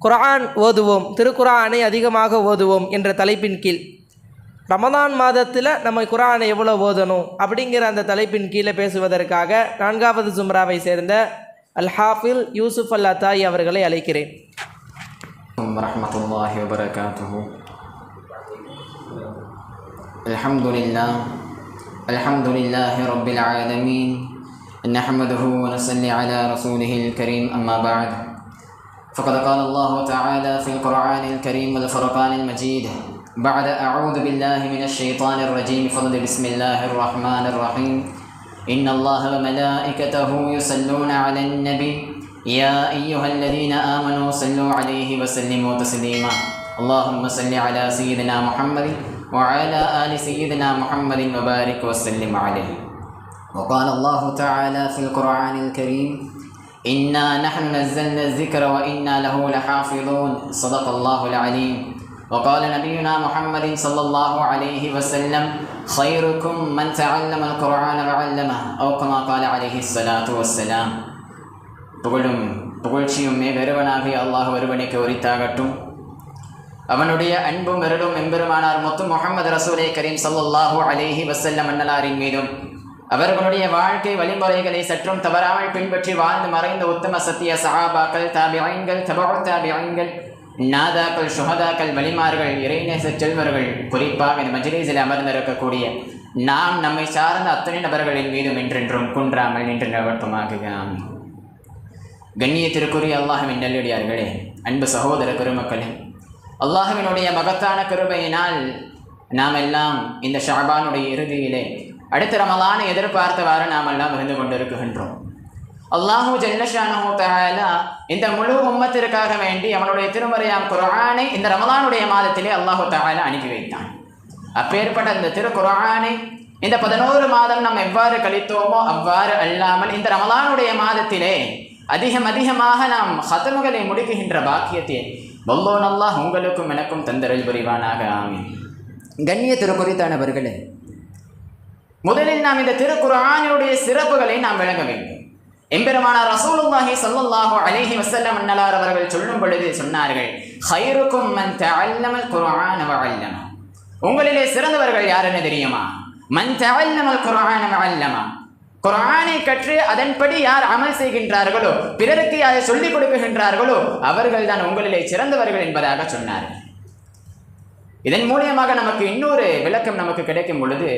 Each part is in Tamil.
குர்ஆன் ஓதுவோம், திருக்குர்ஆனை அதிகமாக ஓதுவோம் என்ற தலைப்பின் கீழ் ரமதான் மாதத்தில் நம்ம குர்ஆனை எவ்வளோ ஓதணும் அப்படிங்கிற அந்த தலைப்பின் கீழே பேசுவதற்காக 4வது ஜும்ராவை சேர்ந்த அல்-ஹாஃபில் யூசுஃப் அல்-அத்தாயி அவர்களை அழைக்கிறேன். வரஹ்மத்துல்லாஹி வபரகாத்துஹு. அல்ஹம்துலில்லாஹி ரப்பில் ஆலமீன். நஹ்மதுஹு வ நஸல்லி அலா ரசூலிஹில் கரீம். அம்மா பஅத். فقد قال الله تعالى في القرآن الكريم والفرقان المجيد بعد أعوذ بالله من الشيطان الرجيم فضل بسم الله الرحمن الرحيم إن الله وملائكته يصلون على النبي يا أيها الذين آمنوا صلوا عليه وسلموا تسليما اللهم صل على سيدنا محمد وعلى آل سيدنا محمد وبارك وسلم عليه. وقال الله تعالى في القرآن الكريم إنا نحن نزلنا الذكر وإنا له لحافظون صدق الله العليم. وقال نبينا محمد صلى الله عليه وسلم خيركم من تعلم القرآن وعلمه أو كما قال عليه الصلاة والسلام. புகழும் புகழ்ச்சியும் வேறுவனாகிய அல்லாஹ் ஒருவனுக்கு உரித்தாகட்டும். அவனுடைய அன்பும் அருளும் எம்பெருமானார் முத்து முஹம்மது ரசூலே கரீம் ஸல்லல்லாஹு அலைஹி வஸல்லம் அன்னலாரின் மீதும் அவர்களுடைய வாழ்க்கை வழிமுறைகளை சற்றும் தவறாமல் பின்பற்றி வாழ்ந்து மறைந்த உத்தம சத்திய சஹாபாக்கள், தாபிஈன்கள், தபஉ தாபிஈன்கள், நாதாக்கள், சுஹதாக்கள், வலிமார்கள், இறைநேச செல்வர்கள், குறிப்பாக இந்த மஜ்லிஸில் அமர்ந்திருக்கக்கூடிய நாம் நம்மை சார்ந்த அத்தனை நபர்களின் மீதும் என்றென்றும் குன்றாமல் நின்று நிலவட்டுமாக. கண்ணியத்திற்குரிய அல்லாஹ்வின் நல்லடியார்களே, அன்பு சகோதர பெருமக்களே, அல்லாஹ்வினுடைய மகத்தான கிருபையினால் நாம் எல்லாம் இந்த ஷஅபானுடைய இறுதியிலே அடுத்த ரமலானை எதிர்பார்த்தவாறு நாம் எல்லாம் இருந்து கொண்டிருக்கின்றோம். அல்லாஹு ஜல்லஷானஹு தஆலா இந்த முழு உம்மத்திற்காக வேண்டி அவனுடைய திருமறையாம் குர்ஆனை இந்த ரமலானுடைய மாதத்திலே அல்லாஹு தஆலா அனுப்பி வைத்தான். அப்பேற்பட்ட இந்த திரு குர்ஆனை இந்த 11 மாதம் நாம் எவ்வாறு கழித்தோமோ அவ்வாறு அல்லாமல் இந்த ரமலானுடைய மாதத்திலே அதிகமாக நாம் ஹதமுகளை முடிக்குகின்ற பாக்கியத்தை வல்லோன் அல்லாஹ் உங்களுக்கும் எனக்கும் தந்தரல் புரிவானாக. ஆமீன். கண்ணியத்திற்குரித்தானவர்களே, முதலில் நாம் இந்த திருக்குர்ஆனுடைய சிறப்புகளை நாம் விளங்க வேண்டும். எம்பெருமானார் ரசூலுல்லாஹி ஸல்லல்லாஹு அலைஹி வஸல்லம் அன்னலார் அவர்கள் சொல்லும் பொழுது சொன்னார்கள், ഖൈറുക്കും மன் தஅல்லமல் குர்ஆன வஅல்லம. உங்களிலே சிறந்தவர்கள் யாருன்னு தெரியுமா? மன் தஅல்லமல் குர்ஆன வஅல்லம. குர்ஆனை கற்று அதன்படி யார் அமல் செய்கின்றார்களோ, பிறருக்கு யாரை சொல்லிக் கொடுக்கின்றார்களோ அவர்கள் தான் உங்களிலே சிறந்தவர்கள் என்பதாக சொன்னார்கள். இதன் மூலியமாக நமக்கு இன்னொரு விளக்கம் நமக்கு கிடைக்கும் பொழுது,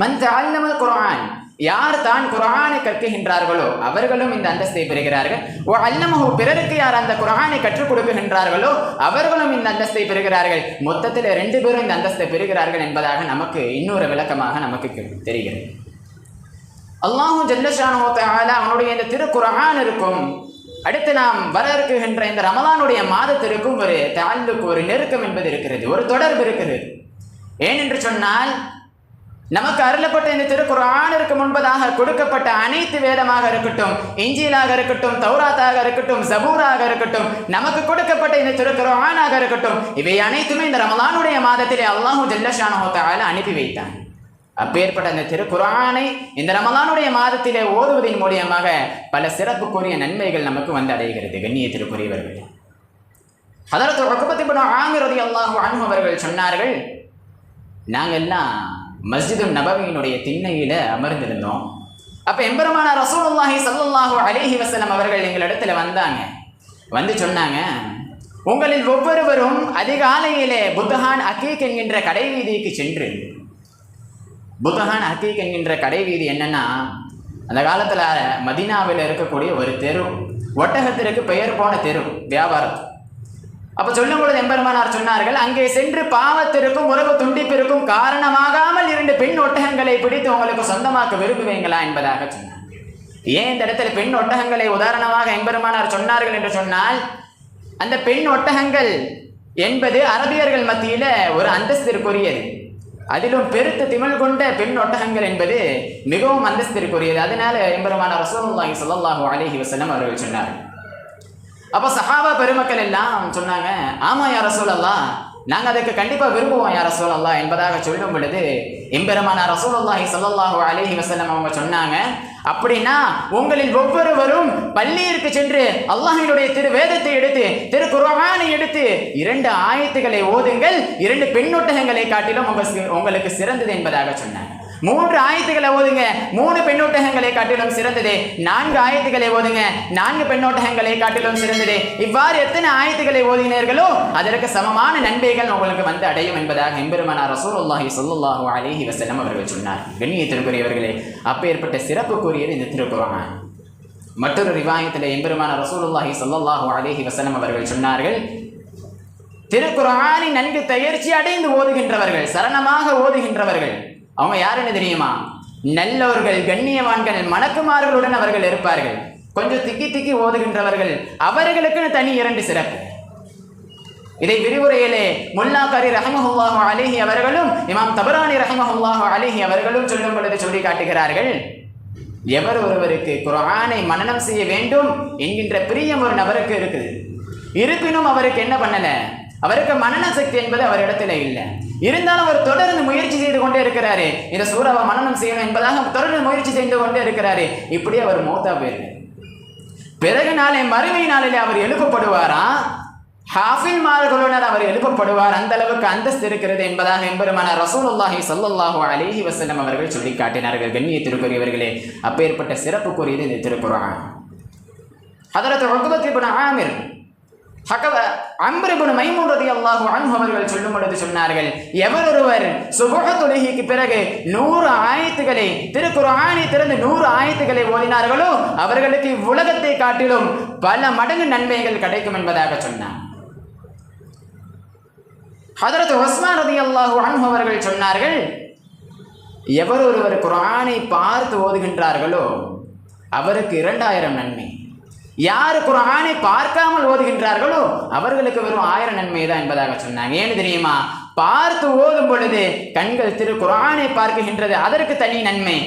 மன் தஅல்லமல் குர்ஆன், யார் தான் குர்ஆனை கற்கின்றார்களோ அவர்களும் இந்த அந்தஸ்தை பெறுகிறார்கள். வஅல்லமஹு, பிறருக்கு யார் அந்த குர்ஆனை கற்றுக் கொடுக்கின்றார்களோ அவர்களும் இந்த அந்தஸ்தை பெறுகிறார்கள். மொத்தத்தில் 2 பேரும் இந்த அந்தஸ்தை பெறுகிறார்கள் என்பதாக நமக்கு இன்னொரு விளக்கமாக நமக்கு தெரிகிறது. அல்லாஹு ஜல்லஷானஹு தஆலா அவனுடைய இந்த திருக்குர்ஆன் இருக்கும் அடுத்து நாம் வர இருக்குகின்ற இந்த ரமலானுடைய மாதத்திற்கும் ஒரு தஅல்லுக், ஒரு நெருக்கம் என்பது இருக்கிறது, ஒரு தொடர்பு இருக்கிறது. ஏனென்று சொன்னால் நமக்கு அருளப்பட்ட இந்த திருக்குர்ஆனிற்கு முன்பதாக கொடுக்கப்பட்ட அனைத்து வேதமாக இருக்கட்டும், இஞ்சிலாக இருக்கட்டும், தௌராத்தாக இருக்கட்டும், ஜபூராக இருக்கட்டும், நமக்கு கொடுக்கப்பட்ட இந்த திருக்குர்ஆனாக இருக்கட்டும், இவை அனைத்துமே இந்த ரமலானுடைய மாதத்திலே அல்லாஹு ஜல்லஷானஹு தஆலா அனுப்பி வைத்தான். அப்பேற்பட்ட அந்த திருக்குர்ஆனை இந்த ரமலானுடைய மாதத்திலே ஓதுவதன் மூலியமாக பல சிறப்புக்குரிய நன்மைகள் நமக்கு வந்து அடைகிறது. கண்ணியத்திற்குரியவர்கள், ஹதரத் உக்பத் இப்னு ஆமிர் ரலியல்லாஹு அன்ஹு அவர்கள் சொன்னார்கள், நாங்கெல்லாம் மஸ்ஜிது நபவியினுடைய திண்ணையில அமர்ந்திருந்தோம். அப்ப எம்பெருமானார் ரசூலுல்லாஹி ஸல்லல்லாஹு அலைஹி வஸல்லம் அவர்கள் எங்களிடத்துல வந்தாங்க. வந்து சொன்னாங்க, உங்களில் ஒவ்வொருவரும் அதிகாலையிலே புத்ஹான் அகீக் என்கின்ற கடை வீதிக்கு சென்று, புத்ஹான் அகீக் என்கின்ற கடை வீதி என்னன்னா, அந்த காலத்துல மதீனாவில் இருக்கக்கூடிய ஒரு தெரு, ஒட்டகத்திற்கு பெயர் போன தெரு, வியாபாரம். அப்ப சொல்லும் பொழுது எம்பெருமானார் சொன்னார்கள், அங்கே சென்று பாவத்திற்கும் உறவு துண்டிப்பிற்கும் காரணமாகாமல் 2 பெண் ஒட்டகங்களை பிடித்து உங்களுக்கு சொந்தமாக்க விரும்புவீங்களா என்பதாக சொன்னார். ஏன் இந்த இடத்துல பெண் ஒட்டகங்களை உதாரணமாக எம்பெருமானார் சொன்னார்கள் என்று சொன்னால், அந்த பெண் ஒட்டகங்கள் என்பது அரபியர்கள் மத்தியில ஒரு அந்தஸ்திற்குரியது. அதிலும் பெருத்த திமிழ் கொண்ட பெண் ஒட்டகங்கள் என்பது மிகவும் அந்தஸ்திற்குரியது. அதனால எம்பெருமானார் ரசூலுல்லாஹி ஸல்லல்லாஹு அலைஹி வஸல்லம் அவர்கள் சொன்னார்கள். அப்போ சஹாபா பெருமக்கள் எல்லாம் சொன்னாங்க, ஆமா யா ரசூலல்லாஹ், நாங்கள் அதுக்கு கண்டிப்பாக விரும்புவோம் யா ரசூலல்லாஹ் என்பதாக சொல்லும் பொழுது எம்பெருமானார் ரசூலுல்லாஹி ஸல்லல்லாஹு அலைஹி வஸல்லம் அவங்க சொன்னாங்க, அப்படின்னா உங்களில் ஒவ்வொருவரும் பள்ளியிற்கு சென்று அல்லாஹ்வினுடைய திரு வேதத்தை எடுத்து திரு குர்ஆனை எடுத்து 2 ஆயத்துக்களை ஓதுங்கள், 2 பெண்ணொட்டகங்களை காட்டிலும் உங்களுக்கு சிறந்தது என்பதாக சொன்னாங்க. 3 ஆயத்துக்களை ஓதுங்க, 3 பெண்ணொட்டகங்களை காட்டிலும் சிறந்தது. 4 ஆயத்துக்களை ஓதுங்க, 4 பெண்ணொட்டகங்களை காட்டிலும் சிறந்தது. இவ்வாறு எத்தனை ஆயத்துக்களை ஓதினீர்களோ அதற்கு சமமான நன்மைகள் உங்களுக்கு வந்து அடையும் என்பதாக எம்பெருமானார் ரசூலுல்லாஹி ஸல்லல்லாஹு அலைஹி வஸல்லம் அவர்கள் சொன்னார். கண்ணியத்திற்குரியவர்களே, அப்பேற்பட்ட சிறப்புக்குரியது இந்த திருக்குர்ஆன். மற்றொரு ரிவாயத்தில் எம்பெருமானார் ரசூலுல்லாஹி ஸல்லல்லாஹு அலைஹி வஸல்லம் அவர்கள் சொன்னார்கள், திருக்குர்ஆனை நன்கு தயாரிச்சி அடைந்து ஓதுகின்றவர்கள், சரணமாக ஓதுகின்றவர்கள், அவங்க யாருன்னு தெரியுமா? நல்லவர்கள், கண்ணியவான்கள், மலக்குமார்களுடன் அவர்கள் இருப்பார்கள். கொஞ்சம் திக்கி திக்கி ஓதுகின்றவர்கள், அவர்களுக்குன்னு தனி 2 சிறப்பு. இதை விரிவுரையிலே முல்லா கரி ரஹ்மஹுல்லாஹு அலைஹி அவர்களும் இமாம் தபரானி ரஹ்மஹுல்லாஹு அலைஹி அவர்களும் சொல்லும் பொழுது சொல்லி காட்டுகிறார்கள், எவர் ஒருவருக்கு குர்ஆனை மனனம் செய்ய வேண்டும் என்கின்ற பிரியம் ஒரு நபருக்கு இருக்குது, இருப்பினும் அவருக்கு என்ன பண்ணல, அவருக்கு மனன சக்தி என்பது அவரிடத்துல இல்லை. இருந்தாலும் அவர் தொடர்ந்து முயற்சி செய்து கொண்டே இருக்கிறாரு, இந்த சூறாவை மனனம் செய்யணும் என்பதாக தொடர்ந்து முயற்சி செய்து கொண்டே இருக்கிறாரு. இப்படி அவர் மௌத்தா போயிரு, பிறகு நாளை மறுமை நாளிலே அவர் எழுப்பப்படுவாரா, ஹாஃபில்மார்களுடன் அவர் எழுப்பப்படுவார். அந்த அளவுக்கு அந்தஸ்து இருக்கிறது என்பதாக எம்பெருமானார் ரசூலுல்லாஹி ஸல்லல்லாஹு அலைஹி வஸல்லம் அவர்கள் சொல்லி காட்டினார்கள். கண்ணியத்திற்குரியவர்களே, அப்பேற்பட்ட சிறப்புக்குரியது இந்த திருக்குர்ஆன். ஹதரத் உக்பத் இப்னு ஆமிர் அம்ர் இப்னு மைமூன் ரலியல்லாஹு அன்ஹு அவர்கள் சொல்லும் பொழுது சொன்னார்கள், எவர் ஒருவர் சுபஹ் தொழுகைக்கு பிறகு 100 ஆயத்துக்களை திருக்குர்ஆனை திறந்து 100 ஆயத்துக்களை ஓதினார்களோ அவர்களுக்கு உலகத்தை காட்டிலும் பல மடங்கு நன்மைகள் கிடைக்கும் என்பதாக சொன்னார். ஹதரத் உஸ்மான் ரலியல்லாஹு அன்ஹு அவர்கள் சொன்னார்கள், எவர் ஒருவர் குர்ஆனை பார்த்து ஓதுகின்றார்களோ அவருக்கு 2000 நன்மை, யார் குர்ஆனை பார்க்காமல் ஓதுகின்றார்களோ அவர்களுக்கு வெறும் 1000 நன்மை தான் என்பதாக சொன்னாங்க. ஏன்னு தெரியுமா? பார்த்து ஓதும் பொழுது கண்கள் திரு குர்ஆனை பார்க்கின்றது, அதற்கு தனி நன்மை.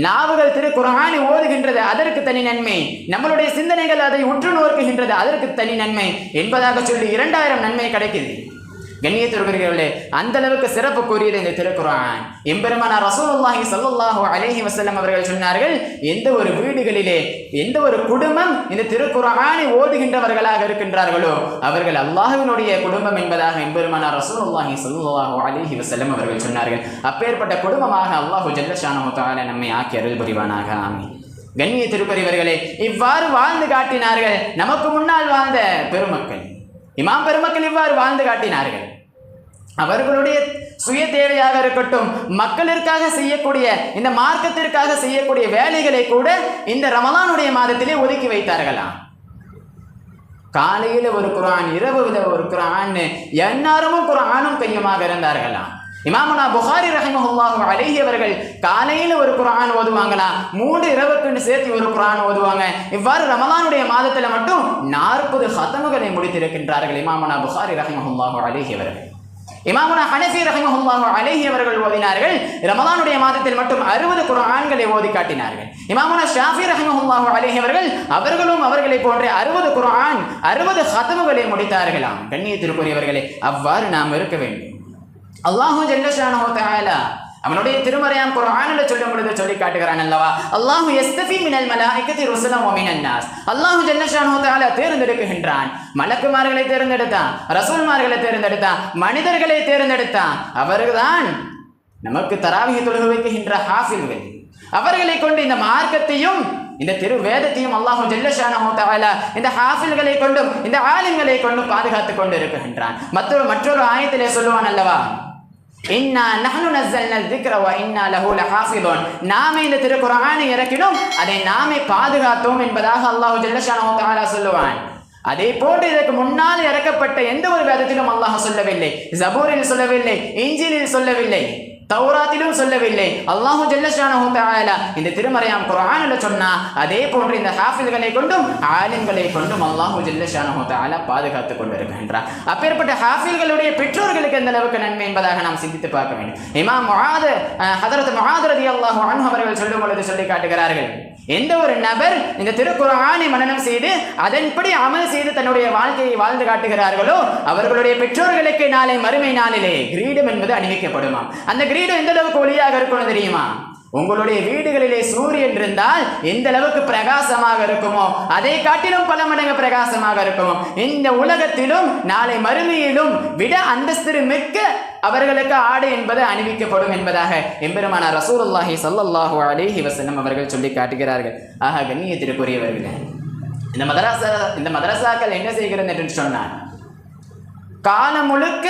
நாவுகள் திரு குர்ஆனை ஓதுகின்றது, அதற்கு தனி நன்மை. நம்மளுடைய சிந்தனைகள் அதை உற்று நோக்குகின்றது, அதற்கு தனி நன்மை என்பதாக சொல்லி 2000 நன்மை கிடைக்குது. கண்ணியத்திற்குரியவர்களே, அந்த அளவுக்கு சிறப்பு கூறியது இந்த திருக்குர்ஆன். எம்பெருமானார் ரசூலுல்லாஹி ஸல்லல்லாஹு அலைஹி வஸல்லம் அவர்கள் சொன்னார்கள், எந்த ஒரு வீடுகளிலே எந்த ஒரு குடும்பம் இந்த திருக்குர்ஆனை ஓதுகின்றவர்களாக இருக்கின்றார்களோ அவர்கள் அல்லாஹ்வினுடைய குடும்பம் என்பதாக எம்பெருமானார் ரசூலுல்லாஹி ஸல்லல்லாஹு அலைஹி வஸல்லம் அவர்கள் சொன்னார்கள். அப்பேற்பட்ட குடும்பமாக அல்லாஹ் ஜல்ல ஷானஹு தஆலா நம்மை ஆக்கி அருள் புரிவானாக. ஆமீன். கண்ணியத்திற்குரியவர்களே, இவ்வாறு வாழ்ந்து காட்டினார்கள் நமக்கு முன்னால் வாழ்ந்த பெருமக்கள், இமாம் பெருமக்கள் இவ்வாறு வாழ்ந்து காட்டினார்கள். அவர்களுடைய சுய தேவையாக இருக்கட்டும், மக்களிற்காக செய்யக்கூடிய இந்த மார்க்கத்திற்காக செய்யக்கூடிய வேலைகளை கூட இந்த ரமலானுடைய மாதத்திலே ஒதுக்கி வைத்தார்களாம். காலையில் ஒரு குர்ஆன், இரவுல ஒரு குர்ஆன், எந்நேரமும் குர்ஆனும் கையுமாக இருந்தார்களாம். இமாமுனா புகாரி ரஹிமஹுல்லாஹு அலைஹி அவர்கள் காலையில் ஒரு குர்ஆன் ஓதுவாங்களாம், 3 இரவுக்குன்னு சேர்த்து ஒரு குர்ஆன் ஓதுவாங்க. இவ்வாறு ரமலானுடைய மாதத்தில் மட்டும் 40 ஹத்தமுகளை முடித்திருக்கின்றார்கள் இமாமுனா புகாரி ரஹிமஹுல்லாஹு அலைஹி அவர்கள். இமாமுனா ஹனஃபி ரஹிமஹுல்லாஹு அலைஹி அவர்கள் ஓதினார்கள், ரமலானுடைய மாதத்தில் மட்டும் 60 குர்ஆன்களை ஓதி காட்டினார்கள். இமாமுனா ஷாஃபி ரஹிமஹுல்லாஹு அலைஹி அவர்களும் அவர்களை போன்ற 60 குர்ஆன் 60 ஹத்தமுகளை முடித்தார்களாம். கண்ணியத்திற்குரியவர்களே, அவ்வாறு நாம் இருக்க வேண்டும். அல்லாஹு ஜல்ல ஷானஹு தஆலா அவனுடைய திருமறையாம் குர்ஆனில் சொல்லும் பொழுது சொல்லி காட்டுகிறான் அல்லவா, அல்லாஹு யஸ்தஃபி மினல் மலாயிகத்தி ருசுலன் வ மினன் நாஸ். அல்லாஹு ஜல்ல ஷானஹு தஆலா தேர்ந்தெடுக்கின்றான். மலக்குமார்களை தேர்ந்தெடுத்தான், ரசூல்மார்களை தேர்ந்தெடுத்தான், மனிதர்களை தேர்ந்தெடுத்தான். அவர்தான் நமக்கு தராவிஹ் தொழுகை வைக்கின்ற ஹாஃபில்கள். அவர்களை கொண்டு இந்த மார்க்கத்தையும் இந்த திரு வேதத்தையும் அல்லாஹு ஜல்ல ஷானஹு தஆலா இந்த ஹாஃபில்களை கொண்டும் இந்த ஆலிம்களை கொண்டும் பாதுகாத்துக் கொண்டு இருக்கின்றான். மற்றொரு ஆயத்திலே சொல்லுவான் அல்லவா, இன்னா நஹ்னு நஸல்னா ذிக்ர வ இன்னா லஹு லஹாஃபிதுன். நாமே இந்த திருக்குர்ஆனை இறக்கினோம், அதை நாமே பாதுகாத்தோம் என்பதாக அல்லாஹ் ஜல்ல ஷானஹு தஆலா சொல்லுவான். அதே போன்று இதற்கு முன்னால் இறக்கப்பட்ட எந்த ஒரு வேதத்திலும் அல்லாஹ் சொல்லவில்லை, ஜபூரில் சொல்லவில்லை, இன்ஜீலில் சொல்லவில்லை, தௌராத்திலும் சொல்லவில்லை. அல்லாஹு ஜல்ல ஷானஹு தஆலா இந்த திருமறையாம் குர்ஆனில் சொன்னா, அதே போன்று இந்த ஹாஃபில்களை கொண்டும் ஆலிம்களை கொண்டும் அல்லாஹு ஜல்ல ஷானஹு தஆலா பாதுகாத்துக் கொண்டிருக்கின்றார். அப்பேற்பட்ட ஹாஃபில்களுடைய பெற்றோர்களுக்கு எந்த அளவுக்கு நன்மை என்பதாக நாம் சிந்தித்து பார்க்க வேண்டும். இமாம் ஹதரத் முஆத் ரலியல்லாஹு அன்ஹு அவர்கள் சொல்லும் பொழுது சொல்லி காட்டுகிறார்கள், எந்த ஒரு நபர் இந்த திருக்குர்ஆனை மனனம் செய்து அதன்படி அமல் செய்து தன்னுடைய வாழ்க்கையை வாழ்ந்து காட்டுகிறார்களோ அவர்களுடைய பெற்றோர்களுக்கு நாளை மறுமை நாளிலே கிரீடம் என்பது அணிவிக்கப்படுமா. அந்த கிரீடம் எந்த அளவுக்கு ஒளியாக இருக்கணும் தெரியுமா? உங்களுடைய வீடுகளிலே சூரியன் இருந்தால் எந்த அளவுக்கு பிரகாசமாக இருக்குமோ அதை காட்டிலும் பல மடங்கு பிரகாசமாக இருக்குமோ, இந்த உலகத்திலும் நாளை மறுமையிலும் விட அந்தஸ்து மிக்க அவர்களுக்கு ஆடை என்பது அணிவிக்கப்படும் என்பதாக எம்பெருமானார் ரசூலுல்லாஹி ஸல்லல்லாஹு அலைஹி வஸல்லம் அவர்கள் சொல்லி காட்டுகிறார்கள். ஆக கண்ணியத்திற்குரியவர்களே, இந்த மதரசாக்கள் என்ன செய்கிறது என்று சொன்னார், காலம் முழுக்க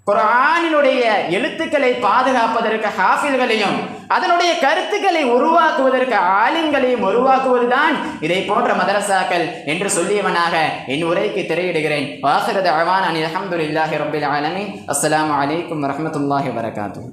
குர்ஆனினுடைய எழுத்துக்களை பாதுகாப்பதற்கு ஹாஃபில்களையும் அதனுடைய கருத்துக்களை உருவாக்குவதற்கு ஆலிம்களையும் உருவாக்குவதுதான் இதை போன்ற மதரசாக்கள் என்று சொல்லியவனாக என் உரைக்கு திரையிடுகிறேன். வாஹிரு தஅவானா அல்ஹம்துலில்லாஹி ரப்பில் ஆலமீன். அஸ்ஸலாமு அலைக்கும் வரஹ்மத்துல்லாஹி வபரகாத்துஹு.